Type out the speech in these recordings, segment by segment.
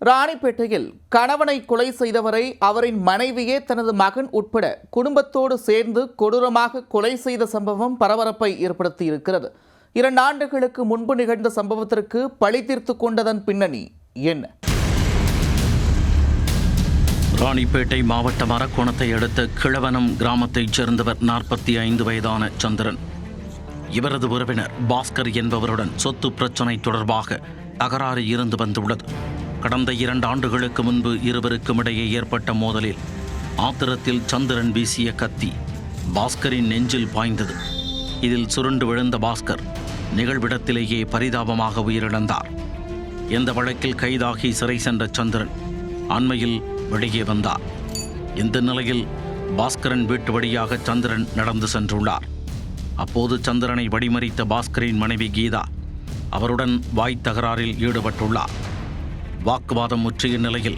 ராணிப்பேட்டையில் கணவனை கொலை செய்தவரை அவரின் மனைவியே தனது மகன் உட்பட குடும்பத்தோடு சேர்ந்து கொடூரமாக கொலை செய்த சம்பவம் பரபரப்பை ஏற்படுத்தியிருக்கிறது. 2 ஆண்டுகளுக்கு முன்பு நிகழ்ந்த சம்பவத்திற்கு பழி தீர்த்து கொண்டதன் பின்னணி என்ன? ராணிப்பேட்டை மாவட்டம் அரக்கோணத்தை அடுத்த கிழவனம் கிராமத்தைச் சேர்ந்தவர் 45 வயதான சந்திரன். இவரது உறவினர் பாஸ்கர் என்பவருடன் சொத்து பிரச்சினை தொடர்பாக தகராறு இருந்து வந்துள்ளது. கடந்த 2 ஆண்டுகளுக்கு முன்பு இருவருக்கும் இடையே ஏற்பட்ட மோதலில் ஆத்திரத்தில் சந்திரன் வீசிய கத்தி பாஸ்கரின் நெஞ்சில் பாய்ந்தது. இதில் சுருண்டு விழுந்த பாஸ்கர் நிகழ்விடத்திலேயே பரிதாபமாக உயிரிழந்தார். இந்த வழக்கில் கைதாகி சிறை சென்ற சந்திரன் அண்மையில் வெளியே வந்தார். இந்த நிலையில் பாஸ்கரன் வீட்டு வழியாக சந்திரன் நடந்து சென்றுள்ளார். அப்போது சந்திரனை வழிமறித்த பாஸ்கரின் மனைவி கீதா அவருடன் வாய் தகராறில் ஈடுபட்டுள்ளார். வாக்குவாதம் முற்றிய நிலையில்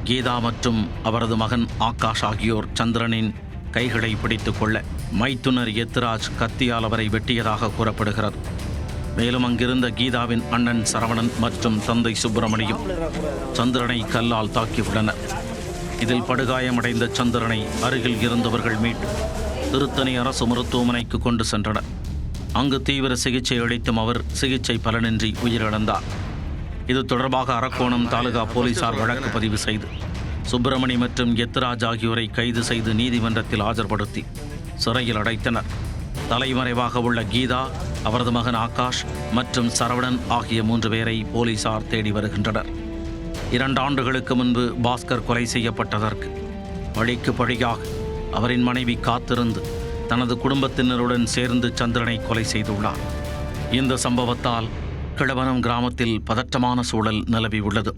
கீதா மற்றும் அவரது மகன் ஆகாஷ் ஆகியோர் சந்திரனின் கைகளை பிடித்துக் கொள்ள மைத்துனர் எத்ராஜ் கத்தியால் அவரை வெட்டியதாக கூறப்படுகிறது. மேலும் அங்கிருந்த கீதாவின் அண்ணன் சரவணன் மற்றும் தந்தை சுப்பிரமணியம் சந்திரனை கல்லால் தாக்கியுள்ளனர். இதில் படுகாயமடைந்த சந்திரனை அருகில் இருந்தவர்கள் மீட்டு திருத்தணி அரசு மருத்துவமனைக்கு கொண்டு சென்றனர். அங்கு தீவிர சிகிச்சை அளித்தும் அவர் சிகிச்சை பலனின்றி உயிரிழந்தார். இது தொடர்பாக அரக்கோணம் தாலுகா போலீசார் வழக்கு பதிவு செய்து சுப்பிரமணி மற்றும் எத்ராஜ் ஆகியோரை கைது செய்து நீதிமன்றத்தில் ஆஜர்படுத்தி சிறையில் அடைத்தனர். தலைமறைவாக உள்ள கீதா, அவரது மகன் ஆகாஷ் மற்றும் சரவணன் ஆகிய 3 பேரை போலீசார் தேடி வருகின்றனர். 2 ஆண்டுகளுக்கு முன்பு பாஸ்கர் கொலை செய்யப்பட்டதற்கு பழிக்கு பழியாக அவரின் மனைவி காத்திருந்து தனது குடும்பத்தினருடன் சேர்ந்து சந்திரனை கொலை செய்துள்ளார். இந்த சம்பவத்தால் கிழவனம் கிராமத்தில் பதற்றமான சூழல் நிலவியுள்ளது.